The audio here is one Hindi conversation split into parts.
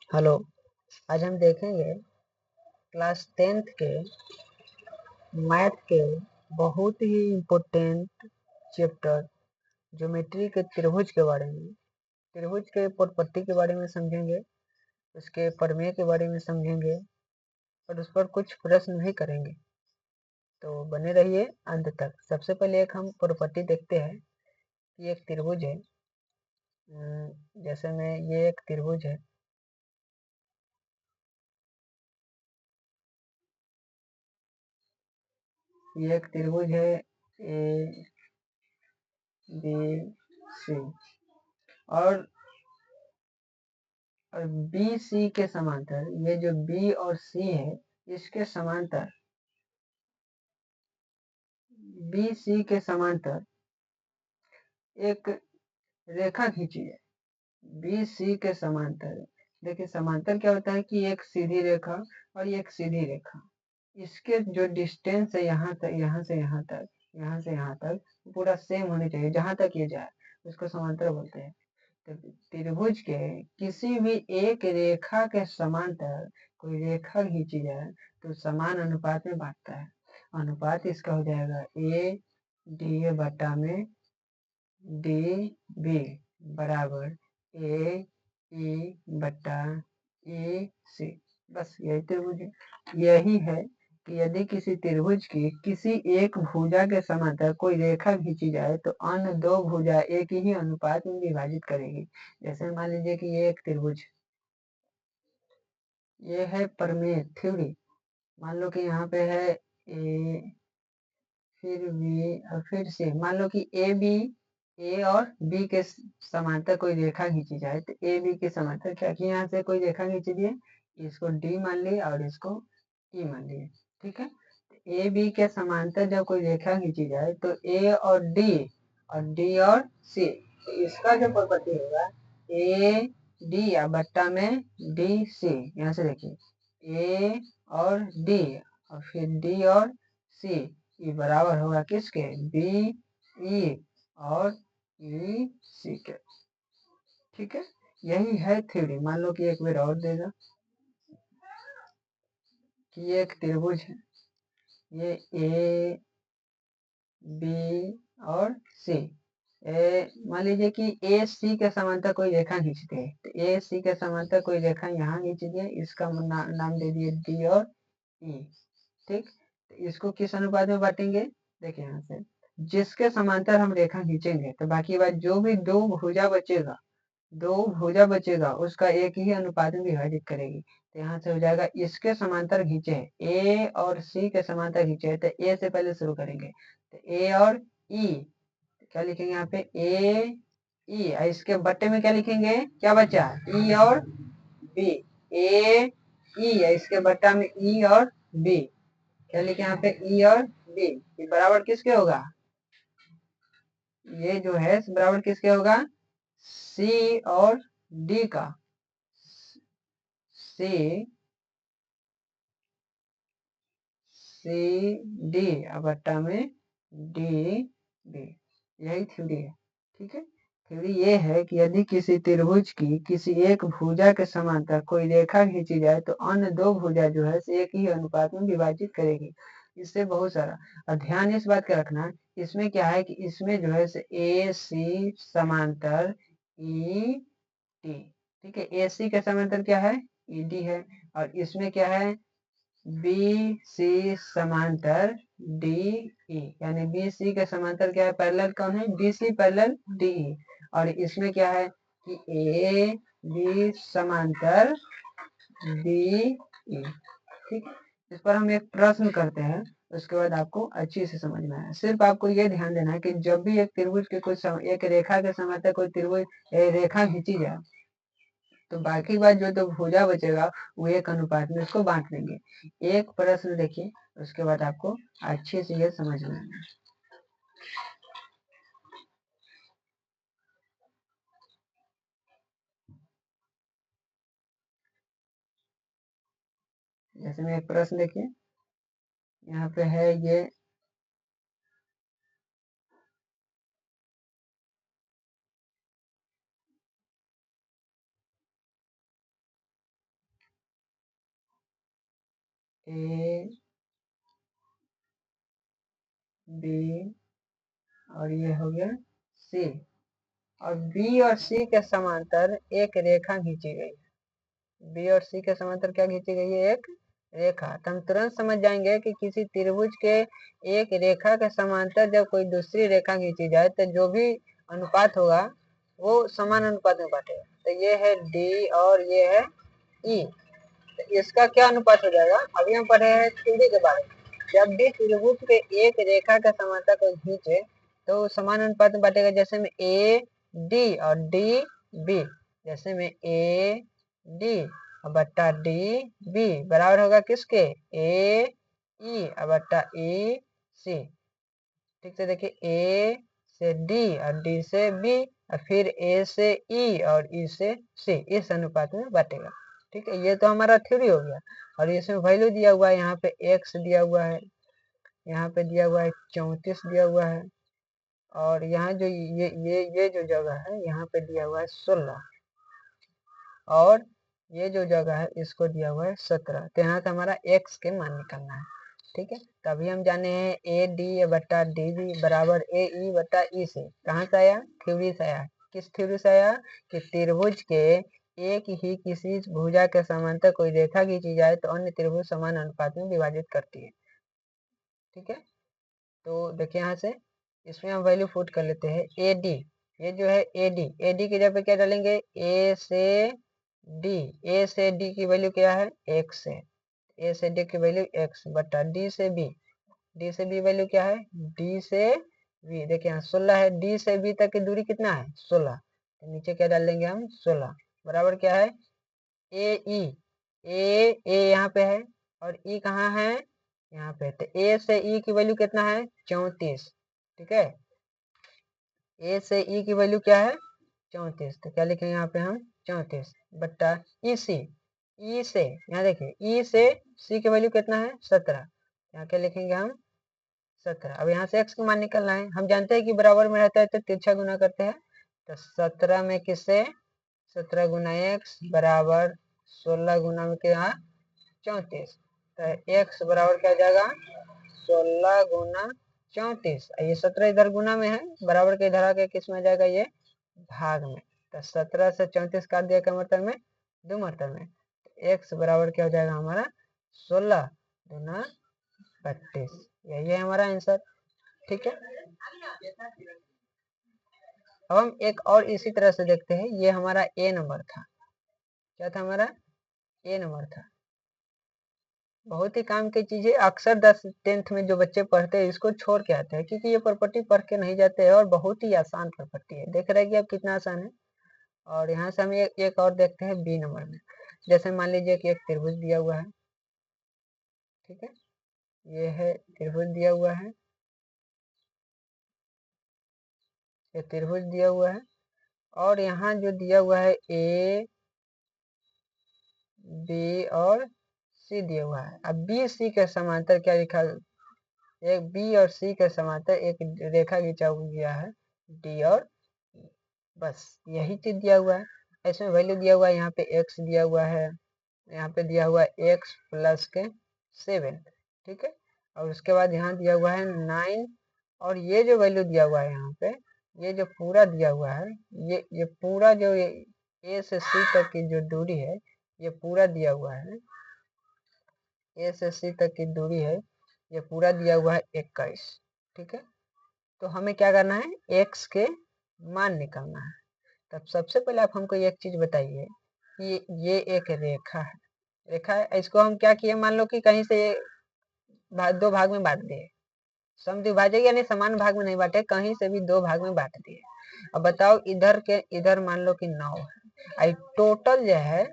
हेलो। आज हम देखेंगे क्लास 10th के मैथ के बहुत ही इम्पोर्टेंट चैप्टर ज्योमेट्री के त्रिभुज के बारे में। त्रिभुज के प्रॉपर्टी के बारे में समझेंगे, उसके प्रमेय के बारे में समझेंगे और उस पर कुछ प्रश्न भी करेंगे, तो बने रहिए अंत तक। सबसे पहले एक हम प्रॉपर्टी देखते हैं कि एक त्रिभुज है। जैसे में ये एक त्रिभुज है, ये एक त्रिभुज है ए बी सी, और बी सी के समांतर, ये जो बी और सी है इसके समांतर, बी सी के समांतर एक रेखा खींची है। बी सी के समांतर, देखिए समांतर क्या होता है कि एक सीधी रेखा और एक सीधी रेखा, इसके जो डिस्टेंस है यहाँ तक, यहाँ से यहाँ तक, यहाँ से यहाँ तक पूरा सेम होनी चाहिए। जहां तक ये जाए उसको समांतर बोलते हैं। तो त्रिभुज के किसी भी एक रेखा के समांतर कोई रेखा खींची जाए तो समान अनुपात में बांटता है। अनुपात इसका हो जाएगा ए डी बटा में डी बी बराबर ए ई बटा ए सी। बस यही त्रिभुज है। यही है कि यदि किसी त्रिभुज की किसी एक भुजा के समांतर कोई रेखा खींची जाए तो अन्य दो भुजा एक ही अनुपात में विभाजित करेगी। जैसे मान लीजिए कि ये एक त्रिभुज, ये है प्रमेय थ्योरी। मान लो कि यहाँ पे है ए, फिर बी और फिर सी। मान लो कि ए बी, ए और बी के समांतर कोई रेखा खींची जाए तो ए बी के समांतर क्या कि यहाँ से कोई रेखा खींची दिए, इसको डी मान लिए और इसको ई मान लिए। ठीक है, ए बी के समांतर जब कोई रेखा खींची जाए तो ए और डी और सी, तो इसका जो प्रॉपर्टी होगा ए डी या बट्टा में डी सी। यहाँ से देखिए ए और डी और फिर डी और सी, ये बराबर होगा किसके, बी ई और ई सी के। ठीक है, यही है थ्योरी। मान लो कि एक बार और देगा कि ये एक त्रिभुज है, ये ए बी और सी। मान लीजिए कि ए सी के समांतर कोई रेखा खींचते हैं, तो ए सी के समांतर कोई रेखा यहाँ खींच दिए, इसका नाम दे दिए डी और ई। ठीक, तो इसको किस अनुपात में बांटेंगे, देखिए यहाँ से जिसके समांतर हम रेखा खींचेंगे तो बाकी बात जो भी दो भुजा बचेगा उसका एक ही अनुपात में विभाजित करेगी। तो यहाँ से हो जाएगा इसके समांतर खींचे ए और सी के समांतर खींचे, तो ए से पहले शुरू करेंगे। तो ए और ई, क्या लिखेंगे यहाँ पे ए ई, इसके बट्टे में क्या लिखेंगे, क्या बचा ई और बी, ए ई, इसके बट्टा में ई और बी, क्या लिखे यहाँ पे ई और बी। ये बराबर किसके होगा, ये जो है बराबर किसके होगा, सी और डी का, सी सी डी बट्टा में डी बी। यही थ्योरी है। ठीक है, थ्योरी ये है कि यदि किसी त्रिभुज की किसी एक भुजा के समांतर कोई रेखा खींची जाए तो अन्य दो भुजा जो है एक ही अनुपात में विभाजित करेगी। इससे बहुत सारा, और ध्यान इस बात का रखना, इसमें क्या है कि इसमें जो है ए सी समांतर ई डी। ठीक है, ए सी के समांतर क्या है, ई डी है, और इसमें क्या है बी सी समांतर डी ई, यानी बी सी के समांतर क्या है, पैरेलल कौन है, B C parallel D E. और इसमें क्या है कि ए बी समांतर डी ई। ठीक है, इस पर हम एक प्रश्न करते हैं, उसके बाद आपको अच्छी से समझ में आया। सिर्फ आपको ये ध्यान देना है कि जब भी एक त्रिभुज के कुछ एक रेखा के समांतर कोई त्रिभुज रेखा खींची जाए तो बाकी बात जो तो भुजा बचेगा वो एक अनुपात में उसको बांट देंगे। एक प्रश्न देखिए, उसके बाद आपको अच्छे से ये समझ में आना। जैसे में एक प्रश्न देखिए, यहाँ पे है ये ए बी और ये हो गया सी, और बी और सी के समांतर एक रेखा खींची गई है। बी और सी के समांतर क्या खींची गई है? एक रेखा। तो हम तुरंत समझ जाएंगे कि किसी त्रिभुज के एक रेखा के समांतर जब कोई दूसरी रेखा खींची जाए तो जो भी अनुपात होगा वो समान अनुपात में बांटेगा। तो ये है डी और ये है ई, तो इसका क्या अनुपात हो जाएगा? अभी हम पढ़े हैं थ्योरी के बारे में। जब भी त्रिभुज के एक रेखा का समांतर को खींचे तो समान अनुपात में बांटेगा। जैसे में ए डी और डी बी, जैसे में ए डी बट्टा डी बी बराबर होगा किसके? ए ई बट्टा ई सी। ठीक से देखिए, ए से डी और डी से बी और फिर ए से ई और ई से सी, इस अनुपात में बांटेगा। ठीक है, ये तो हमारा थ्योरी हो गया। और इसमें वैल्यू दिया हुआ है, यहाँ पे x दिया हुआ है, यहाँ पे दिया हुआ है 34 दिया हुआ है, और यहाँ जो ये जो जगह है यहाँ पे दिया हुआ है 16, और ये जो जगह है इसको दिया हुआ है 17। तो यहाँ से हमारा x के मान निकालना है। ठीक है, तभी हम जाने हैं ए डी बट्टा डी बी बराबर ए ई बट्टा ई से। कहाँ से आया? थ्योरी से आया। किस थ्योरी से आया? कि त्रिभुज के एक ही किसी भुजा के समांतर कोई रेखा खींची जाए तो अन्य त्रिभुज समान अनुपात में विभाजित करती है। ठीक है, तो देखिए यहाँ से इसमें हम वैल्यू पुट कर लेते हैं। ए डी, ये जो है ए डी की जगह पे क्या डालेंगे? ए से डी, ए से डी की वैल्यू क्या है? x है। ए से डी की वैल्यू x बटा डी से बी, डी से बी वैल्यू क्या है? डी से बी, देखिए यहाँ 16 है, डी से बी तक की दूरी कितना है? 16। तो नीचे क्या डाल देंगे हम? 16 बराबर क्या है? ए ई, ए यहाँ पे है और ई कहाँ है? यहाँ पे। तो ए से ई की वैल्यू कितना है? 34। ठीक है, ए से ई की वैल्यू क्या है? 34। तो क्या लिखेंगे यहाँ पे हम? 34 बट्टा ई सी, ई से यहाँ देखिए ई से सी की वैल्यू कितना है? 17। यहाँ क्या लिखेंगे हम? 17। अब यहाँ से x का मान निकलना है। हम जानते हैं कि बराबर में रहता है तो तिरछा गुना करते हैं। तो 17 में किससे? 17 गुना x बराबर 16 गुना में क्या? 34। तो x बराबर क्या हो जाएगा? 16 गुना 34। ये 17 इधर गुना में है, बराबर के इधर आके किस में जाएगा? ये भाग में। तो 17 से 34 काट दिया क्या मतलब में? 2 मतलब में। x बराबर क्या हो जाएगा हमारा? 16 गुना 32। यही है हमारा आंसर। ठीक है, अब हम एक और इसी तरह से देखते हैं। ये हमारा ए नंबर था। क्या था हमारा? ए नंबर था। बहुत ही काम की चीज है। अक्सर 10th में जो बच्चे पढ़ते हैं इसको छोड़ के आते हैं, क्योंकि ये प्रॉपर्टी पढ़ के नहीं जाते हैं और बहुत ही आसान प्रॉपर्टी है। देख रहे हैं कि अब कितना आसान है। और यहाँ से हम एक और देखते हैं बी नंबर में। जैसे मान लीजिए कि एक त्रिभुज दिया हुआ है। ठीक है, ये है त्रिभुज दिया हुआ है, ये त्रिभुज दिया हुआ है, और यहाँ जो दिया हुआ है ए बी और सी दिया हुआ है। अब बी सी के समांतर क्या लिखा? एक बी और सी के समांतर एक रेखा खींचा गया है डी और E। बस यही चीज दिया हुआ है। इसमें वैल्यू दिया हुआ है, यहाँ पे x दिया हुआ है, यहाँ पे दिया हुआ है x प्लस के 7। ठीक है, और उसके बाद यहाँ दिया हुआ है 9, और ये जो वैल्यू दिया हुआ है यहाँ पे, ये जो पूरा दिया हुआ है, ये पूरा जो ए से सी तक की जो दूरी है ये पूरा दिया हुआ है। ए से सी तक की दूरी है, ये पूरा दिया हुआ है 21। ठीक है, तो हमें क्या करना है? x के मान निकालना है। तब सबसे पहले आप हमको एक चीज बताइए कि ये एक रेखा है, रेखा है, इसको हम क्या किए? मान लो कि कहीं से दो भाग में बांट दिए, समद्विभाजक यानी समान भाग में नहीं बांटे, कहीं से भी दो भाग में बांट दिए। अब बताओ, इधर के इधर मान लो कि 9 है, टोटल जो है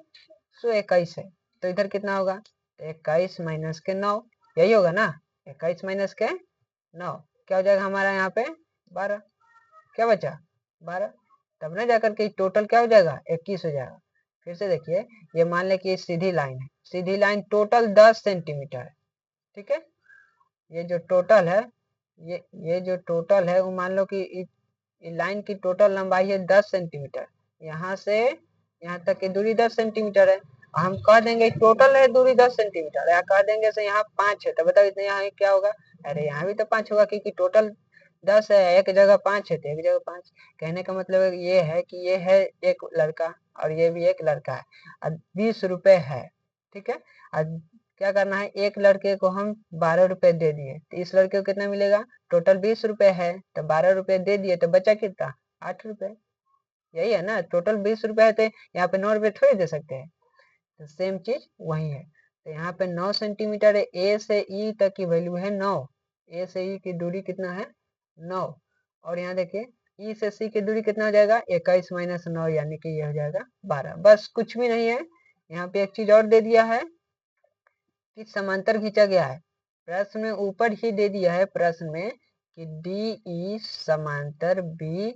121 है, तो इधर कितना होगा? 21 माइनस के 9, यही होगा ना? 21 माइनस के 9 क्या हो जाएगा हमारा? यहाँ पे 12। क्या बचा? 12। तब ना जाकर के टोटल क्या हो जाएगा? 21 हो जाएगा। फिर से देखिए, ये मान ले कि सीधी लाइन है, सीधी लाइन टोटल 10 सेंटीमीटर है। ठीक है, ये जो टोटल है, ये जो टोटल है वो मान लो कि लाइन की टोटल लंबाई है 10 सेंटीमीटर। यहाँ से यहाँ तक की दूरी 10 सेंटीमीटर है, हम कह देंगे टोटल है दूरी 10 सेंटीमीटर, या कह देंगे से यहाँ 5 है, तो बताओ इतने यहाँ क्या होगा? अरे यहाँ भी तो 5 होगा, क्योंकि टोटल 10 है, एक जगह 5 है तो एक जगह 5। कहने का मतलब ये है कि ये है एक लड़का और ये भी एक लड़का है, और 20 रुपए है, ठीक है। और क्या करना है, एक लड़के को हम 12 रुपए दे दिए, तो इस लड़के को कितना मिलेगा? टोटल 20 रुपए है तो 12 रुपए दे दिए तो बचा कितना? 8 रुपए। यही है ना, टोटल 20 रुपए है तो यहाँ पे 9 रुपए थोड़ी दे सकते हैं, तो सेम चीज वही है। तो यहाँ पे 9 सेंटीमीटर है, ए से ई तक की वैल्यू है 9, ए से ई की दूरी कितना है? 9। और यहाँ देखिए ई से सी की दूरी कितना हो जाएगा? 21 माइनस 9, यानी कि ये हो जाएगा 12। बस कुछ भी नहीं है। यहाँ पे एक चीज और दे दिया है कि समांतर खींचा गया है, प्रश्न में ऊपर ही दे दिया है प्रश्न में कि डी ई समांतर बी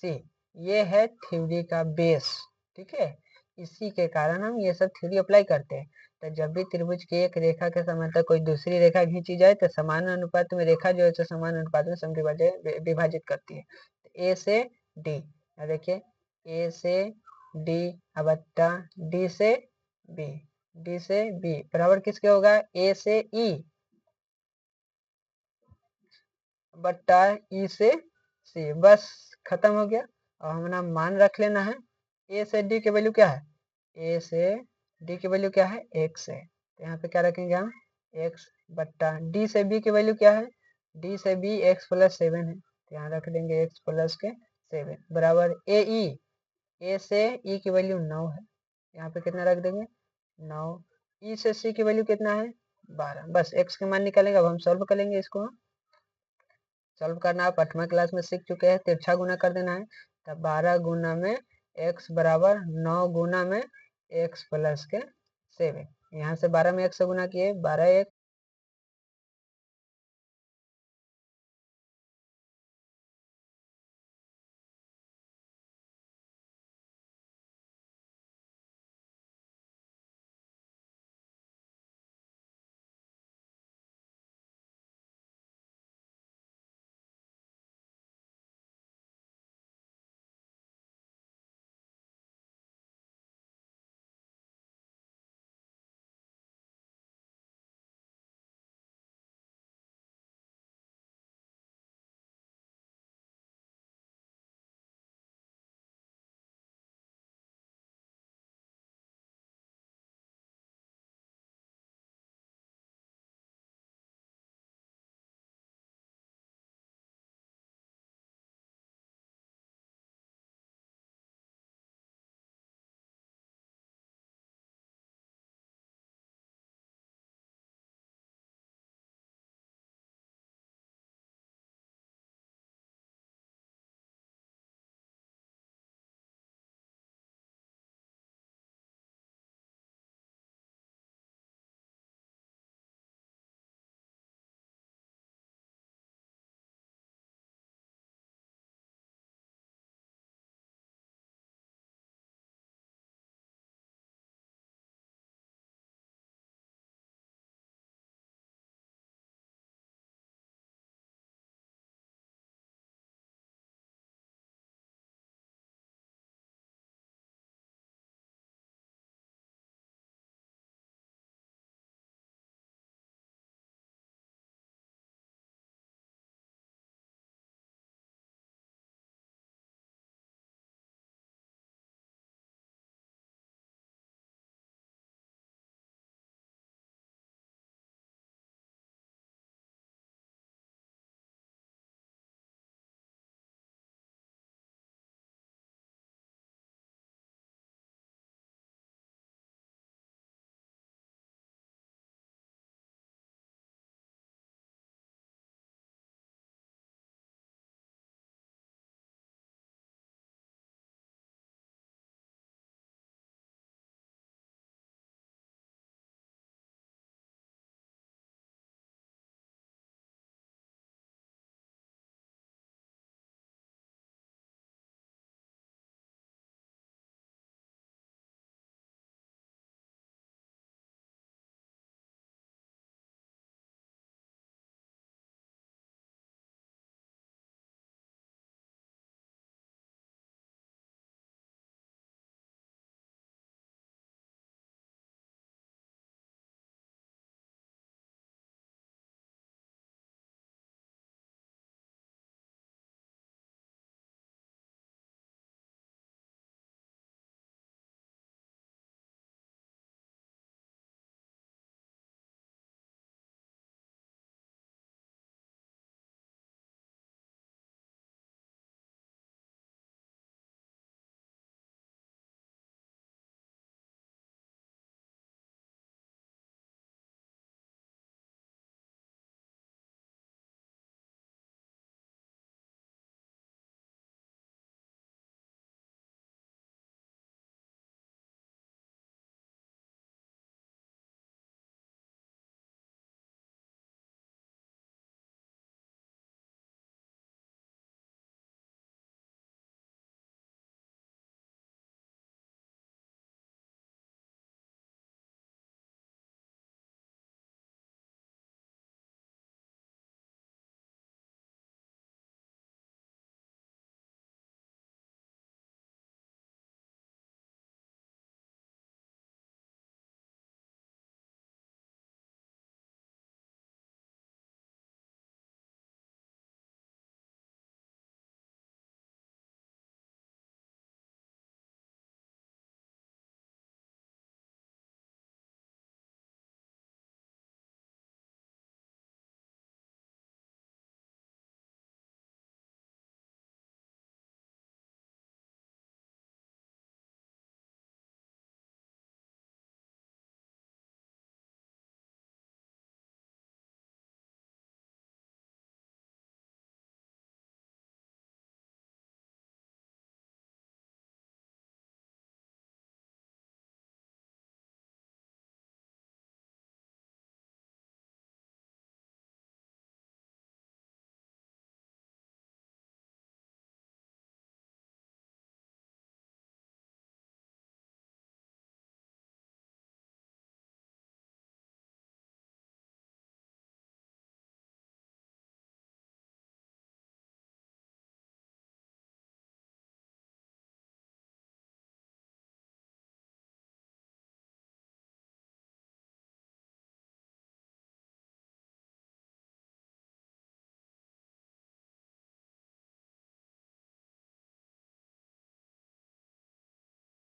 सी, ये है थ्योरी का बेस, ठीक है। इसी के कारण हम ये सब थ्योरी अप्लाई करते हैं। तो जब भी त्रिभुज की एक रेखा के समांतर कोई दूसरी रेखा खींची जाए तो समान अनुपात में रेखा जो है समान अनुपात में विभाजित करती है। ए से डी, देखिए ए से डी बट्टा डी से बी, डी से बी बराबर किसके होगा? ए से ई बट्टा ई से सी। बस खत्म हो गया। और हमारा मान रख लेना है, ए से डी की वैल्यू क्या है? ए से डी की वैल्यू क्या है? x है, तो यहाँ पे क्या रखेंगे हम? x बट्टा डी से बी की वैल्यू क्या है? डी से बी x प्लस 7 है, तो यहाँ रख देंगे x प्लस के 7 बराबर ए ई, ए से ई की वैल्यू 9 है, यहाँ पे कितना रख देंगे? 9। ई से सी की वैल्यू कितना है? 12। बस x के मान निकालेंगे। अब हम सॉल्व करेंगे इसको। सॉल्व करना आप 8वां क्लास में सीख चुके हैं, तिरछा गुना कर देना है। तब 12 गुना में x बराबर 9 गुना में x प्लस के 7, यहाँ से 12 में 1 से गुना किए, 12 1